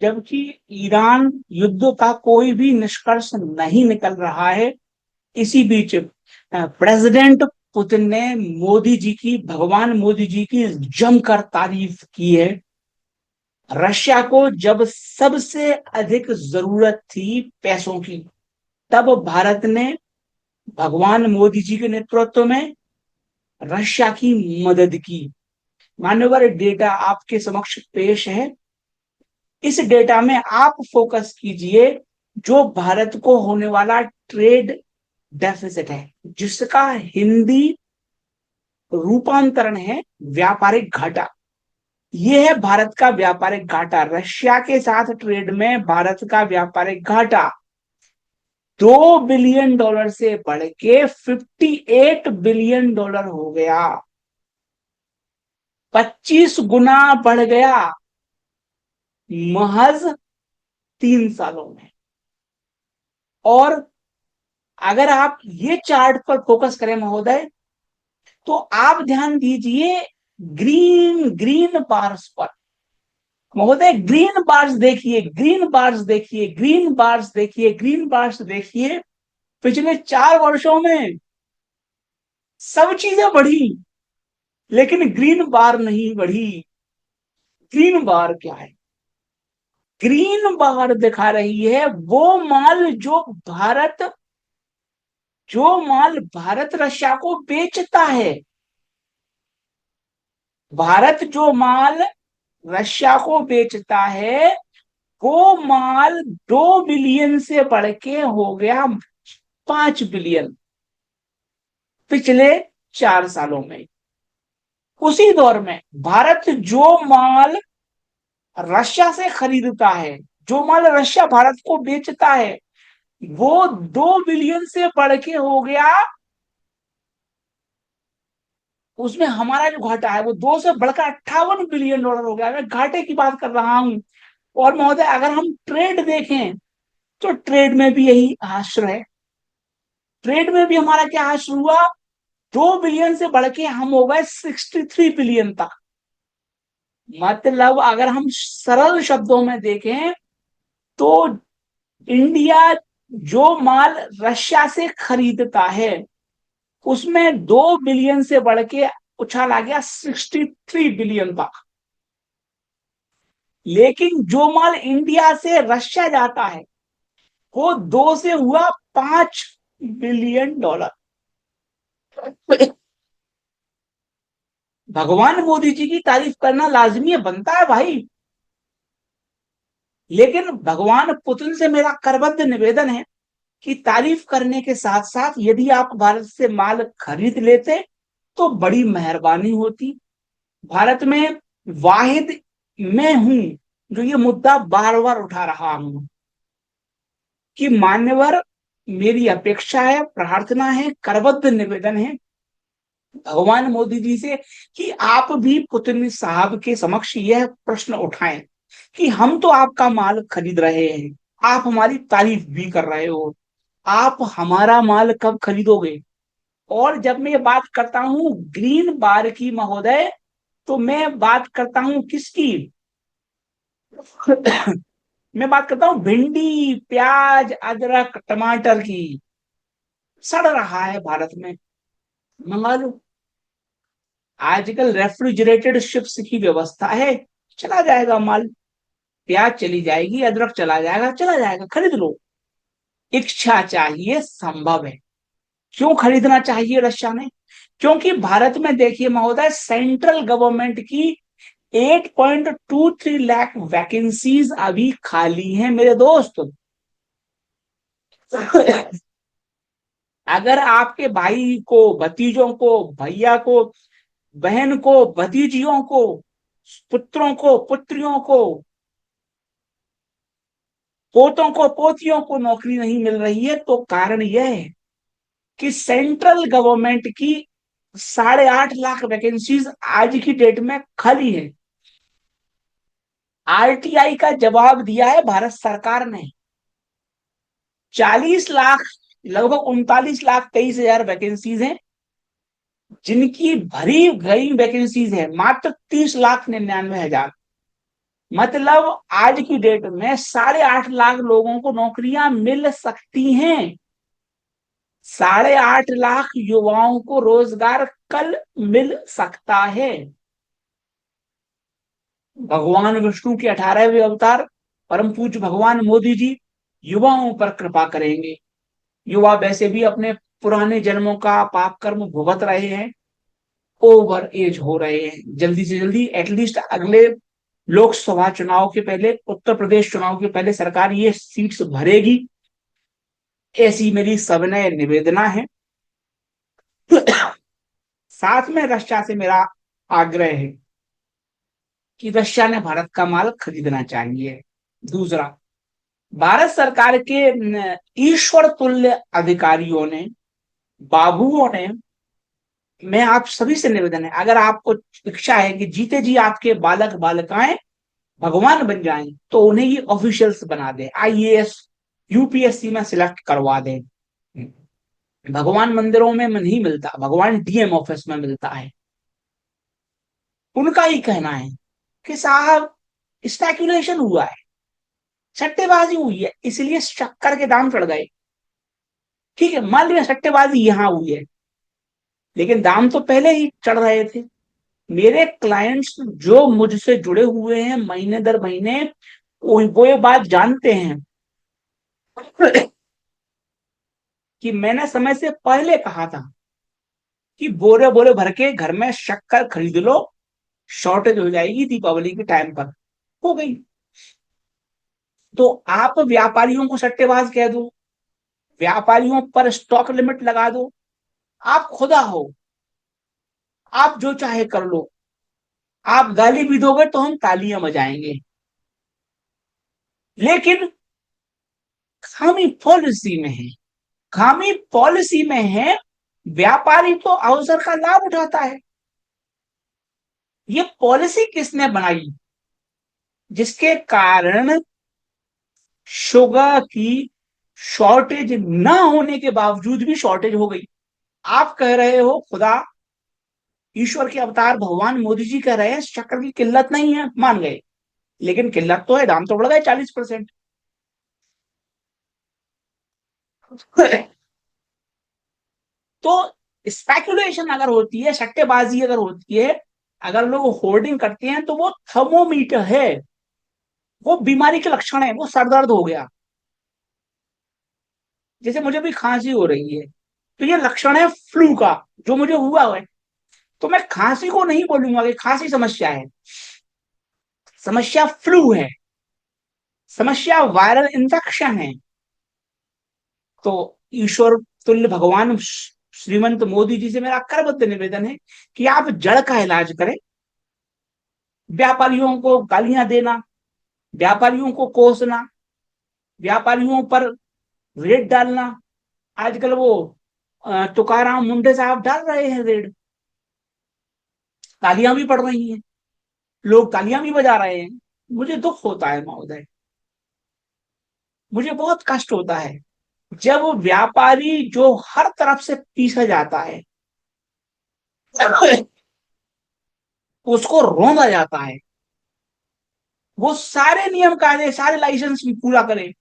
जबकि ईरान युद्ध का कोई भी निष्कर्ष नहीं निकल रहा है। इसी बीच प्रेसिडेंट पुतिन ने मोदी जी की, भगवान मोदी जी की जमकर तारीफ की है। रशिया को जब सबसे अधिक जरूरत थी पैसों की, तब भारत ने भगवान मोदी जी के नेतृत्व में रशिया की मदद की। मान्यवर, डेटा आपके समक्ष पेश है। इस डेटा में आप फोकस कीजिए जो भारत को होने वाला ट्रेड डेफिसिट है, जिसका हिंदी रूपांतरण है व्यापारिक घाटा। यह है भारत का व्यापारिक घाटा। रशिया के साथ ट्रेड में भारत का व्यापारिक घाटा $2 बिलियन से बढ़ के $58 बिलियन हो गया। 25 गुना बढ़ गया महज 3 सालों में। और अगर आप ये चार्ट पर फोकस करें महोदय, तो आप ध्यान दीजिए ग्रीन ग्रीन बार्स पर। महोदय, ग्रीन बार्स देखिए, ग्रीन बार्स देखिए, ग्रीन बार्स देखिए, ग्रीन बार्स देखिए। पिछले 4 वर्षों में सब चीजें बढ़ी, लेकिन ग्रीन बार नहीं बढ़ी। ग्रीन बार क्या है? ग्रीन बार दिखा रही है जो माल भारत रशिया को बेचता है। भारत जो माल रशिया को बेचता है, वो माल 2 बिलियन से बढ़ के हो गया 5 बिलियन पिछले 4 सालों में। उसी दौर में भारत जो माल रशिया से खरीदता है, जो माल रशिया भारत को बेचता है, वो 2 बिलियन से बढ़ के हो गया, उसमें हमारा जो घाटा है वो 2 से बढ़कर $58 बिलियन हो गया। मैं घाटे की बात कर रहा हूं। और महोदय, अगर हम ट्रेड देखें तो ट्रेड में भी यही हास्य है। ट्रेड में भी हमारा क्या हास्य हुआ? 2 बिलियन से बढ़ के हम हो गए 63 बिलियन तक। मतलब अगर हम सरल शब्दों में देखें तो इंडिया जो माल रशिया से खरीदता है, उसमें 2 बिलियन से बढ़ के उछाला गया 63 बिलियन तक। लेकिन जो माल इंडिया से रशिया जाता है, वो 2 से हुआ $5 बिलियन। भगवान मोदी जी की तारीफ करना लाजमी है, बनता है भाई। लेकिन भगवान पुतिन से मेरा करबद्ध निवेदन है कि तारीफ करने के साथ साथ यदि आप भारत से माल खरीद लेते तो बड़ी मेहरबानी होती। भारत में वाहिद मैं हूं जो ये मुद्दा बार बार उठा रहा हूं कि मान्यवर, मेरी अपेक्षा है, प्रार्थना है, करबद्ध निवेदन है भगवान मोदी जी से कि आप भी पुतिन साहब के समक्ष यह प्रश्न उठाएं कि हम तो आपका माल खरीद रहे हैं, आप हमारी तारीफ भी कर रहे हो, आप हमारा माल कब खरीदोगे? और जब मैं ये बात करता हूं ग्रीन बार की महोदय, तो मैं बात करता हूं किसकी? मैं बात करता हूं भिंडी, प्याज, अदरक, टमाटर की। सड़ रहा है भारत में, मंगा लो। आजकल रेफ्रिजरेटेड शिप्स की व्यवस्था है, चला जाएगा माल। प्याज चली जाएगी, अदरक चला जाएगा, चला जाएगा, खरीद लो। इच्छा चाहिए, संभव है। क्यों खरीदना चाहिए रशिया ने? क्योंकि भारत में देखिए महोदय, सेंट्रल गवर्नमेंट की 8.23 लाख वैकेंसीज अभी खाली हैं मेरे दोस्त। अगर आपके भाई को, भतीजों को, भैया को, बहन को, भतीजियों को, पुत्रों को, पुत्रियों को, पोतों को, पोतियों को नौकरी नहीं मिल रही है, तो कारण यह है कि सेंट्रल गवर्नमेंट की 8.5 लाख वैकेंसीज आज की डेट में खाली है। आरटीआई का जवाब दिया है भारत सरकार ने। 40 लाख, लगभग 39 लाख 23 हजार वैकेंसीज हैं, जिनकी भरी गई वैकेंसीज है मात्र 30 लाख 99 हजार। मतलब आज की डेट में 8.5 लाख लोगों को नौकरियां मिल सकती हैं। 8.5 लाख युवाओं को रोजगार कल मिल सकता है। भगवान विष्णु के 18वें अवतार परम पूज्य भगवान मोदी जी युवाओं पर कृपा करेंगे। युवा वैसे भी अपने पुराने जन्मों का पाप कर्म भुगत रहे हैं, ओवर एज हो रहे हैं। जल्दी से जल्दी एटलीस्ट अगले लोकसभा चुनाव के पहले, उत्तर प्रदेश चुनाव के पहले सरकार ये सीट्स भरेगी, ऐसी मेरी सविनय निवेदना है। साथ में रशिया से मेरा आग्रह है कि रशिया ने भारत का माल खरीदना चाहिए। दूसरा, भारत सरकार के ईश्वर तुल्य अधिकारियों ने, बाबुओं ने, मैं आप सभी से निवेदन है, अगर आपको इच्छा है कि जीते जी आपके बालक बालिकाएं भगवान बन जाएं, तो उन्हें ये ऑफिशियल्स बना दें, आईएएस यूपीएससी में सिलेक्ट करवा दें। भगवान मंदिरों में नहीं मिलता, भगवान डीएम ऑफिस में मिलता है। उनका ही कहना है कि साहब स्पेकुलेशन हुआ है, सट्टेबाजी हुई है, इसलिए शक्कर के दाम चढ़ गए। ठीक है, मान लिया सट्टेबाजी यहां हुई है, लेकिन दाम तो पहले ही चढ़ रहे थे। मेरे क्लाइंट्स जो मुझसे जुड़े हुए हैं महीने दर महीने, वो ये बात जानते हैं कि मैंने समय से पहले कहा था कि बोरे बोरे भर के घर में शक्कर खरीद लो, शॉर्टेज हो जाएगी दीपावली के टाइम पर। हो गई। तो आप व्यापारियों को सट्टेबाज कह दो, व्यापारियों पर स्टॉक लिमिट लगा दो, आप खुदा हो, आप जो चाहे कर लो, आप गाली भी दोगे तो हम तालियां बजाएंगे। लेकिन खामी पॉलिसी में है, खामी पॉलिसी में है। व्यापारी तो अवसर का लाभ उठाता है। ये पॉलिसी किसने बनाई जिसके कारण शुगर की शॉर्टेज ना होने के बावजूद भी शॉर्टेज हो गई? आप कह रहे हो खुदा, ईश्वर के अवतार भगवान मोदी जी कह रहे हैं शक्कर की किल्लत नहीं है, मान गए, लेकिन किल्लत तो है, दाम तो बढ़ गए 40%। तो स्पेकुलेशन अगर होती है, सट्टेबाजी अगर होती है, अगर लोग होर्डिंग करते हैं, तो वो थर्मोमीटर है, वो बीमारी के लक्षण है। वो सर दर्द हो गया, जैसे मुझे भी खांसी हो रही है, तो ये लक्षण है फ्लू का जो मुझे हुआ है। तो मैं खांसी को नहीं बोलूंगा कि खांसी समस्या है, समस्या फ्लू है, समस्या वायरल इन्फेक्शन है। तो ईश्वर तुल्य भगवान श्रीमंत मोदी जी से मेरा करबद्ध निवेदन है कि आप जड़ का इलाज करें। व्यापारियों को गालियां देना, व्यापारियों को कोसना, व्यापारियों पर रेड डालना, आजकल वो तुकाराम मुंडे साहब डाल रहे हैं रेड, तालियां भी पड़ रही हैं, लोग तालियां भी बजा रहे हैं। मुझे दुख होता है महोदय, मुझे बहुत कष्ट होता है जब व्यापारी जो हर तरफ से पीसा जाता है उसको रौंदा जाता है। वो सारे नियम कायदे, सारे लाइसेंस भी पूरा करे,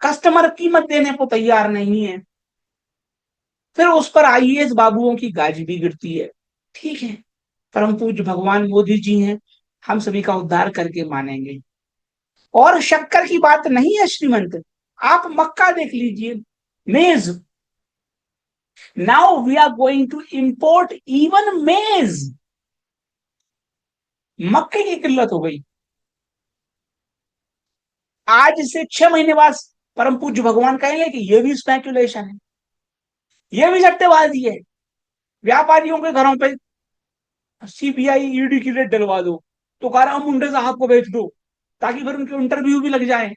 कस्टमर कीमत देने को तैयार नहीं है, फिर उस पर आईएएस बाबुओं की गाज भी गिरती है। ठीक है, परम पूज्य भगवान मोदी जी हैं, हम सभी का उद्धार करके मानेंगे। और शक्कर की बात नहीं है श्रीमंत, आप मक्का देख लीजिए, maize. Now we are going to import even maize. मक्के की किल्लत हो गई। आज से 6 महीने बाद परम पूज्य भगवान कहेंगे कि ये भी स्पेकुलेशन है, ये भी सट्टेबाजी है। व्यापारियों के घरों पे सीबीआई ईडी की रेड डलवा दो, तुकाराम मुंडे साहब को भेज दो, ताकि फिर उनके इंटरव्यू भी लग जाए,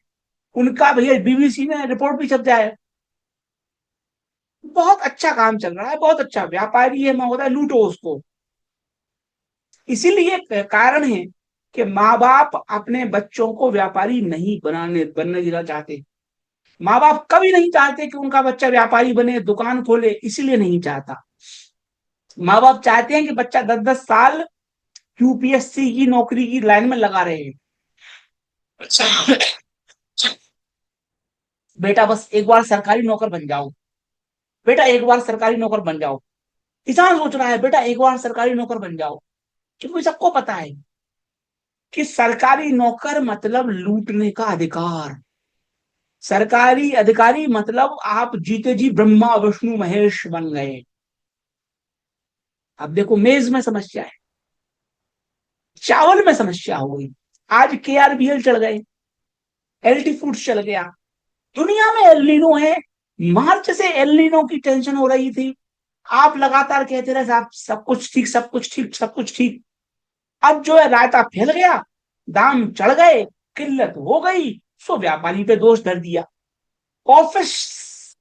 उनका भैया बीबीसी में रिपोर्ट भी छप जाए। बहुत अच्छा काम चल रहा है, बहुत अच्छा। व्यापारी है महोदय, लूटो उसको। इसीलिए कारण है कि माँ बाप अपने बच्चों को व्यापारी नहीं बनने देना चाहते। माँ बाप कभी नहीं चाहते कि उनका बच्चा व्यापारी बने, दुकान खोले, इसलिए नहीं चाहता। माँ बाप चाहते हैं कि बच्चा 10-10 साल यूपीएससी की नौकरी की लाइन में लगा रहे। बेटा बस एक बार सरकारी नौकर बन जाओ, बेटा एक बार सरकारी नौकर बन जाओ। किसान सोच रहा है बेटा एक बार सरकारी नौकर बन जाओ, क्योंकि सबको पता है कि सरकारी नौकर मतलब लूटने का अधिकार, सरकारी अधिकारी मतलब आप जीते जी ब्रह्मा विष्णु महेश बन गए। अब देखो मेज में समस्या है, चावल में समस्या हो गई, आज केआरबीएल चढ़ गए, एलटी फूड्स चल गया, दुनिया में एलिनो है। मार्च से एलिनो की टेंशन हो रही थी, आप लगातार कहते रहे साहब सब कुछ ठीक, सब कुछ ठीक, सब कुछ ठीक। अब जो है रायता फैल गया, दाम चढ़ गए, किल्लत हो गई, सो व्यापारी पे दोष धर दिया। ऑफिस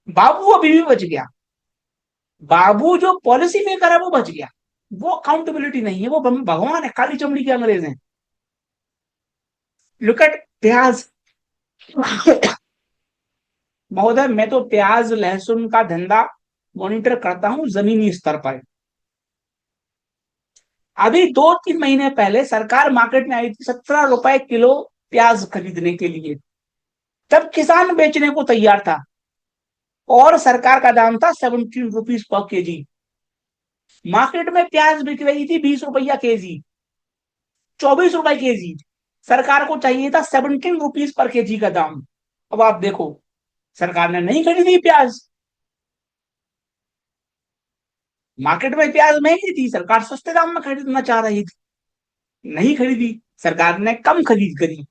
बाबू अभी भी बच गया, बाबू जो पॉलिसी मेकर है वो बच गया, वो अकाउंटेबिलिटी नहीं है, वो भगवान है, काली चमड़ी के अंग्रेज हैं। लुक एट प्याज। महोदय मैं तो प्याज लहसुन का धंधा मॉनिटर करता हूं जमीनी स्तर पर। अभी 2-3 महीने पहले सरकार मार्केट में आई थी 17 रुपए किलो प्याज खरीदने के लिए, तब किसान बेचने को तैयार था, और सरकार का दाम था 17 रुपीज पर केजी। मार्केट में प्याज बिक रही थी 20 रुपया केजी, 24 रुपए केजी। सरकार को चाहिए था 17 रुपीज पर केजी का दाम। अब आप देखो, सरकार ने नहीं खरीदी प्याज, मार्केट में प्याज महंगी थी, सरकार सस्ते दाम में खरीदना चाह रही थी, नहीं खरीदी, सरकार ने कम खरीद करी,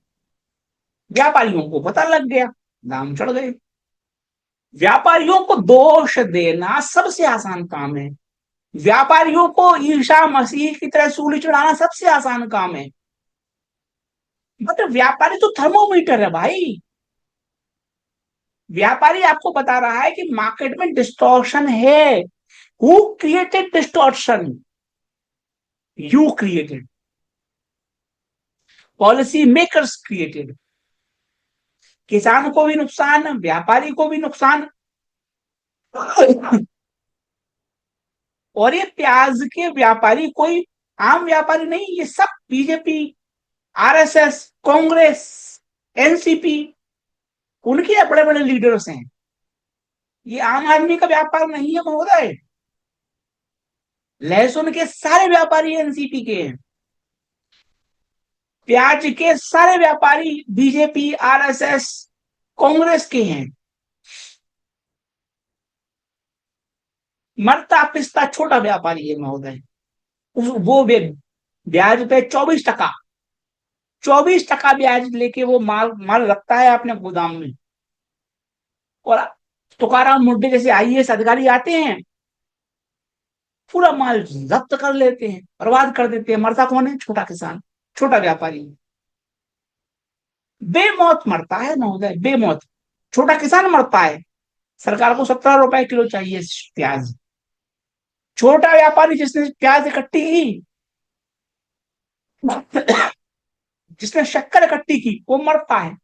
व्यापारियों को पता लग गया, दाम चढ़ गए। व्यापारियों को दोष देना सबसे आसान काम है, व्यापारियों को ईसा मसीह की तरह सूली चढ़ाना सबसे आसान काम है। बट व्यापारी तो थर्मोमीटर है भाई, व्यापारी आपको बता रहा है कि मार्केट में डिस्टॉर्शन है। Who created distortion? You created, policy makers created. किसान को भी नुकसान, व्यापारी को भी नुकसान। और ये प्याज के व्यापारी कोई आम व्यापारी नहीं, ये सब बीजेपी, आरएसएस, कांग्रेस, एनसीपी, उनके बड़े बड़े लीडर्स हैं। ये आम आदमी का व्यापार नहीं है महोदय। लहसुन के सारे व्यापारी एनसीपी के हैं, प्याज के सारे व्यापारी बीजेपी, आरएसएस, कांग्रेस के हैं। मरता पिसता छोटा व्यापारी है महोदय, वो ब्याज पे 24%, 24% ब्याज लेके वो माल माल रखता है अपने गोदाम में। और तुकाराम मुड्डे जैसे आईएएस अधिकारी आते हैं, पूरा माल जब्त कर लेते हैं, बर्बाद कर देते हैं। मरता कौन है? छोटा किसान, छोटा व्यापारी, बेमौत मरता है महोदय, बेमौत। छोटा किसान मरता है, सरकार को 17 रुपए किलो चाहिए प्याज। छोटा व्यापारी जिसने प्याज इकट्ठी की, जिसने शक्कर इकट्ठी की, वो मरता है।